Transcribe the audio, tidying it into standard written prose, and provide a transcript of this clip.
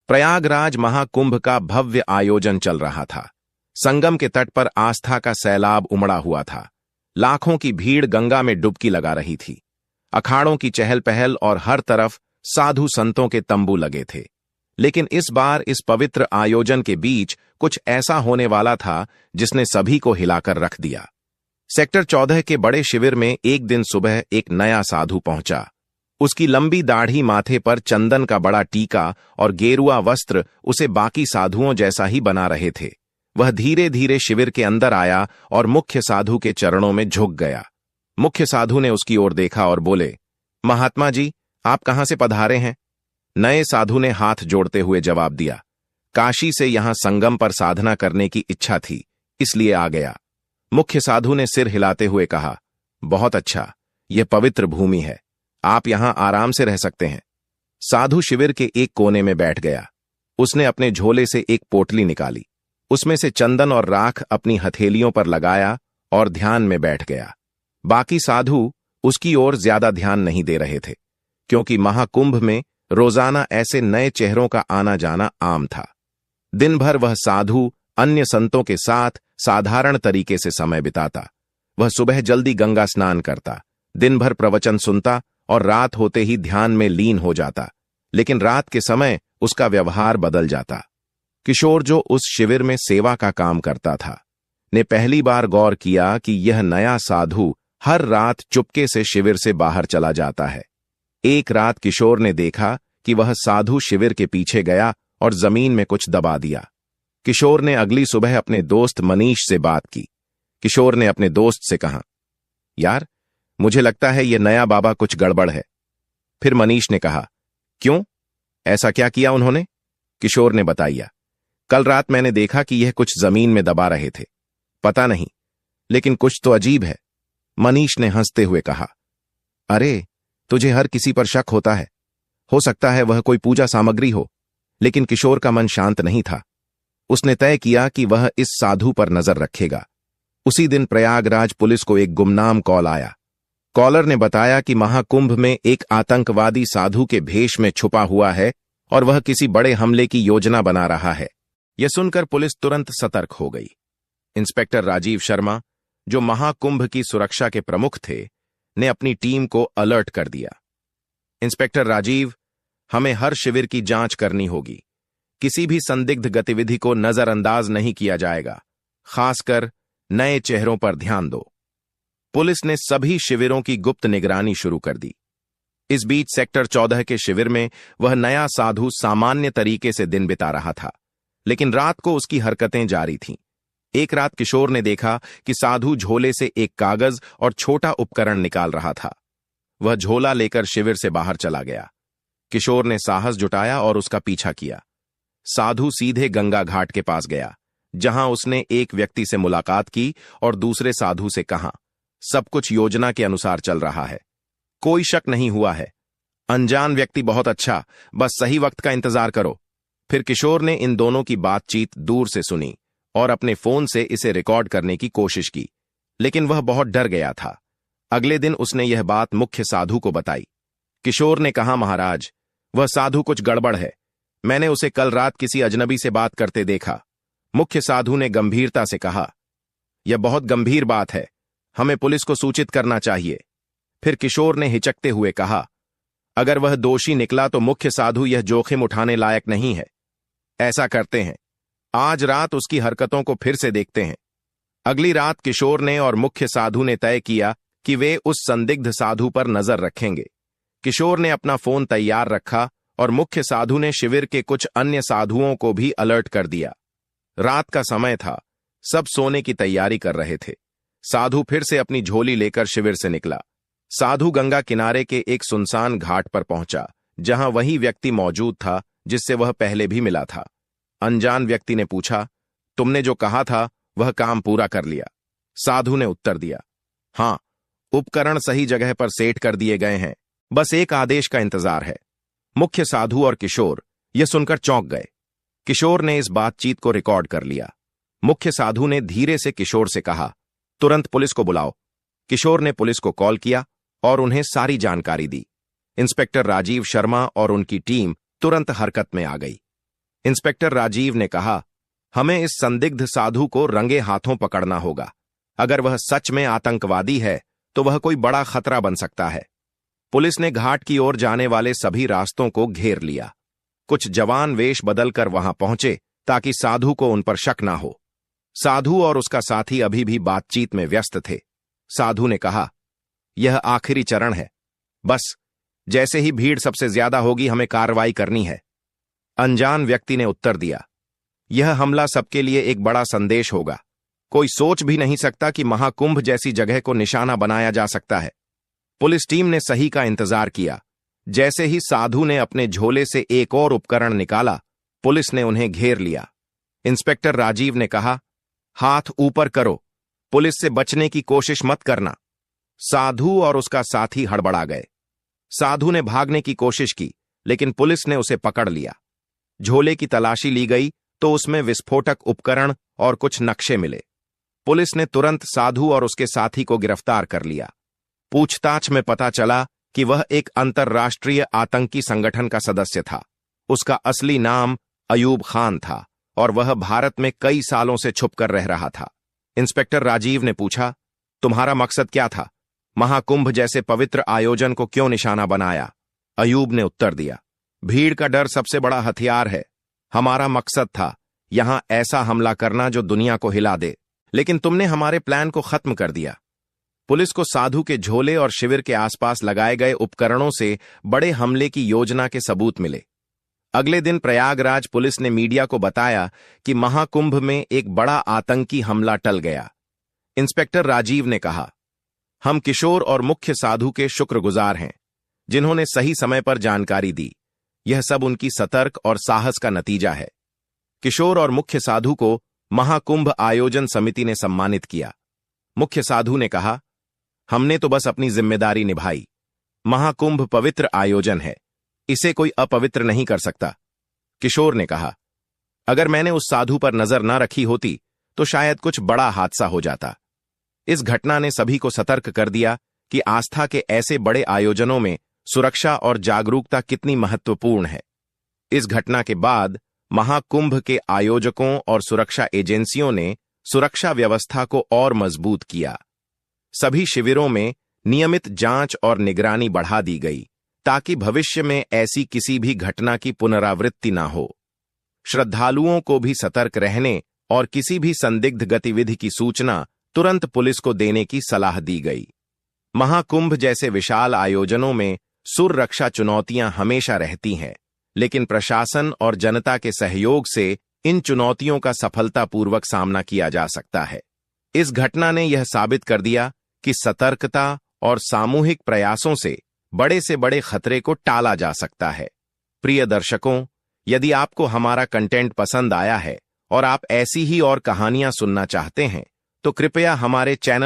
प्रयागराज महाकुंभ का भव्य आयोजन चल रहा था। संगम के तट पर आस्था का सैलाब उमड़ा हुआ था। लाखों की भीड़ गंगा में डुबकी लगा रही थी। अखाड़ों की चहल पहल और हर तरफ साधु संतों के तंबू लगे थे। लेकिन इस बार इस पवित्र आयोजन के बीच कुछ ऐसा होने वाला था जिसने सभी को हिलाकर रख दिया। सेक्टर 14 के बड़े शिविर में एक दिन सुबह एक नया साधु पहुंचा। उसकी लंबी दाढ़ी, माथे पर चंदन का बड़ा टीका और गेरुआ वस्त्र उसे बाकी साधुओं जैसा ही बना रहे थे। वह धीरे धीरे शिविर के अंदर आया और मुख्य साधु के चरणों में झुक गया। मुख्य साधु ने उसकी ओर देखा और बोले, महात्मा जी, आप कहां से पधारे हैं? नए साधु ने हाथ जोड़ते हुए जवाब दिया, काशी से यहां संगम पर साधना करने की इच्छा थी, इसलिए आ गया। मुख्य साधु ने सिर हिलाते हुए कहा, बहुत अच्छा, यह पवित्र भूमि है, आप यहां आराम से रह सकते हैं। साधु शिविर के एक कोने में बैठ गया। उसने अपने झोले से एक पोटली निकाली, उसमें से चंदन और राख अपनी हथेलियों पर लगाया और ध्यान में बैठ गया। बाकी साधु उसकी ओर ज्यादा ध्यान नहीं दे रहे थे, क्योंकि महाकुंभ में रोजाना ऐसे नए चेहरों का आना जाना आम था। दिन भर वह साधु अन्य संतों के साथ साधारण तरीके से समय बिताता। वह सुबह जल्दी गंगा स्नान करता, दिन भर प्रवचन सुनता और रात होते ही ध्यान में लीन हो जाता। लेकिन रात के समय उसका व्यवहार बदल जाता। किशोर, जो उस शिविर में सेवा का काम करता था, ने पहली बार गौर किया कि यह नया साधु हर रात चुपके से शिविर से बाहर चला जाता है। एक रात किशोर ने देखा कि वह साधु शिविर के पीछे गया और जमीन में कुछ दबा दिया। किशोर ने अगली सुबह अपने दोस्त मनीष से बात की। किशोर ने अपने दोस्त से कहा, यार, मुझे लगता है यह नया बाबा कुछ गड़बड़ है। फिर मनीष ने कहा, क्यों, ऐसा क्या किया उन्होंने? किशोर ने बताया, कल रात मैंने देखा कि यह कुछ जमीन में दबा रहे थे। पता नहीं, लेकिन कुछ तो अजीब है। मनीष ने हंसते हुए कहा, अरे, तुझे हर किसी पर शक होता है। हो सकता है वह कोई पूजा सामग्री हो। लेकिन किशोर का मन शांत नहीं था। उसने तय किया कि वह इस साधु पर नजर रखेगा। उसी दिन प्रयागराज पुलिस को एक गुमनाम कॉल आया। कॉलर ने बताया कि महाकुंभ में एक आतंकवादी साधु के भेष में छुपा हुआ है और वह किसी बड़े हमले की योजना बना रहा है। यह सुनकर पुलिस तुरंत सतर्क हो गई। इंस्पेक्टर राजीव शर्मा, जो महाकुंभ की सुरक्षा के प्रमुख थे, ने अपनी टीम को अलर्ट कर दिया। इंस्पेक्टर राजीव, हमें हर शिविर की जांच करनी होगी। किसी भी संदिग्ध गतिविधि को नजरअंदाज नहीं किया जाएगा। खासकर नए चेहरों पर ध्यान दो। पुलिस ने सभी शिविरों की गुप्त निगरानी शुरू कर दी। इस बीच सेक्टर 14 के शिविर में वह नया साधु सामान्य तरीके से दिन बिता रहा था, लेकिन रात को उसकी हरकतें जारी थीं। एक रात किशोर ने देखा कि साधु झोले से एक कागज और छोटा उपकरण निकाल रहा था। वह झोला लेकर शिविर से बाहर चला गया। किशोर ने साहस जुटाया और उसका पीछा किया। साधु सीधे गंगा घाट के पास गया, जहां उसने एक व्यक्ति से मुलाकात की और दूसरे साधु से कहा, सब कुछ योजना के अनुसार चल रहा है, कोई शक नहीं हुआ है। अनजान व्यक्ति बहुत अच्छा, बस सही वक्त का इंतजार करो। फिर किशोर ने इन दोनों की बातचीत दूर से सुनी और अपने फोन से इसे रिकॉर्ड करने की कोशिश की, लेकिन वह बहुत डर गया था। अगले दिन उसने यह बात मुख्य साधु को बताई। किशोर ने कहा, महाराज, वह साधु कुछ गड़बड़ है। मैंने उसे कल रात किसी अजनबी से बात करते देखा। मुख्य साधु ने गंभीरता से कहा, यह बहुत गंभीर बात है, हमें पुलिस को सूचित करना चाहिए। फिर किशोर ने हिचकते हुए कहा, अगर वह दोषी निकला तो मुख्य साधु यह जोखिम उठाने लायक नहीं है। ऐसा करते हैं, आज रात उसकी हरकतों को फिर से देखते हैं। अगली रात किशोर ने और मुख्य साधु ने तय किया कि वे उस संदिग्ध साधु पर नजर रखेंगे। किशोर ने अपना फोन तैयार रखा और मुख्य साधु ने शिविर के कुछ अन्य साधुओं को भी अलर्ट कर दिया। रात का समय था, सब सोने की तैयारी कर रहे थे। साधु फिर से अपनी झोली लेकर शिविर से निकला। साधु गंगा किनारे के एक सुनसान घाट पर पहुंचा, जहां वही व्यक्ति मौजूद था जिससे वह पहले भी मिला था। अनजान व्यक्ति ने पूछा, तुमने जो कहा था वह काम पूरा कर लिया? साधु ने उत्तर दिया, हां, उपकरण सही जगह पर सेट कर दिए गए हैं, बस एक आदेश का इंतजार है। मुख्य साधु और किशोर यह सुनकर चौंक गए। किशोर ने इस बातचीत को रिकॉर्ड कर लिया। मुख्य साधु ने धीरे से किशोर से कहा, तुरंत पुलिस को बुलाओ। किशोर ने पुलिस को कॉल किया और उन्हें सारी जानकारी दी। इंस्पेक्टर राजीव शर्मा और उनकी टीम तुरंत हरकत में आ गई। इंस्पेक्टर राजीव ने कहा, हमें इस संदिग्ध साधु को रंगे हाथों पकड़ना होगा। अगर वह सच में आतंकवादी है तो वह कोई बड़ा खतरा बन सकता है। पुलिस ने घाट की ओर जाने वाले सभी रास्तों को घेर लिया। कुछ जवान वेश बदलकर वहां पहुंचे ताकि साधु को उन पर शक ना हो। साधु और उसका साथी अभी भी बातचीत में व्यस्त थे। साधु ने कहा, यह आखिरी चरण है, बस जैसे ही भीड़ सबसे ज्यादा होगी हमें कार्रवाई करनी है। अनजान व्यक्ति ने उत्तर दिया, यह हमला सबके लिए एक बड़ा संदेश होगा। कोई सोच भी नहीं सकता कि महाकुंभ जैसी जगह को निशाना बनाया जा सकता है। पुलिस टीम ने सही का इंतजार किया। जैसे ही साधु ने अपने झोले से एक और उपकरण निकाला, पुलिस ने उन्हें घेर लिया। इंस्पेक्टर राजीव ने कहा, हाथ ऊपर करो, पुलिस से बचने की कोशिश मत करना। साधु और उसका साथी हड़बड़ा गए। साधु ने भागने की कोशिश की, लेकिन पुलिस ने उसे पकड़ लिया। झोले की तलाशी ली गई तो उसमें विस्फोटक उपकरण और कुछ नक्शे मिले। पुलिस ने तुरंत साधु और उसके साथी को गिरफ्तार कर लिया। पूछताछ में पता चला कि वह एक अंतर्राष्ट्रीय आतंकी संगठन का सदस्य था। उसका असली नाम अयूब खान था और वह भारत में कई सालों से छुपकर रह रहा था। इंस्पेक्टर राजीव ने पूछा, तुम्हारा मकसद क्या था? महाकुंभ जैसे पवित्र आयोजन को क्यों निशाना बनाया? अयूब ने उत्तर दिया, भीड़ का डर सबसे बड़ा हथियार है। हमारा मकसद था यहां ऐसा हमला करना जो दुनिया को हिला दे, लेकिन तुमने हमारे प्लान को खत्म कर दिया। पुलिस को साधु के झोले और शिविर के आसपास लगाए गए उपकरणों से बड़े हमले की योजना के सबूत मिले। अगले दिन प्रयागराज पुलिस ने मीडिया को बताया कि महाकुंभ में एक बड़ा आतंकी हमला टल गया। इंस्पेक्टर राजीव ने कहा, हम किशोर और मुख्य साधु के शुक्रगुजार हैं, जिन्होंने सही समय पर जानकारी दी। यह सब उनकी सतर्क और साहस का नतीजा है। किशोर और मुख्य साधु को महाकुंभ आयोजन समिति ने सम्मानित किया। मुख्य साधु ने कहा, हमने तो बस अपनी जिम्मेदारी निभाई। महाकुंभ पवित्र आयोजन है, इसे कोई अपवित्र नहीं कर सकता। किशोर ने कहा, अगर मैंने उस साधु पर नजर न रखी होती तो शायद कुछ बड़ा हादसा हो जाता। इस घटना ने सभी को सतर्क कर दिया कि आस्था के ऐसे बड़े आयोजनों में सुरक्षा और जागरूकता कितनी महत्वपूर्ण है। इस घटना के बाद महाकुंभ के आयोजकों और सुरक्षा एजेंसियों ने सुरक्षा व्यवस्था को और मजबूत किया। सभी शिविरों में नियमित जांच और निगरानी बढ़ा दी गई ताकि भविष्य में ऐसी किसी भी घटना की पुनरावृत्ति न हो। श्रद्धालुओं को भी सतर्क रहने और किसी भी संदिग्ध गतिविधि की सूचना तुरंत पुलिस को देने की सलाह दी गई। महाकुंभ जैसे विशाल आयोजनों में सुरक्षा चुनौतियां हमेशा रहती हैं, लेकिन प्रशासन और जनता के सहयोग से इन चुनौतियों का सफलतापूर्वक सामना किया जा सकता है। इस घटना ने यह साबित कर दिया कि सतर्कता और सामूहिक प्रयासों से बड़े खतरे को टाला जा सकता है। प्रिय दर्शकों, यदि आपको हमारा कंटेंट पसंद आया है और आप ऐसी ही और कहानियां सुनना चाहते हैं तो कृपया हमारे चैनल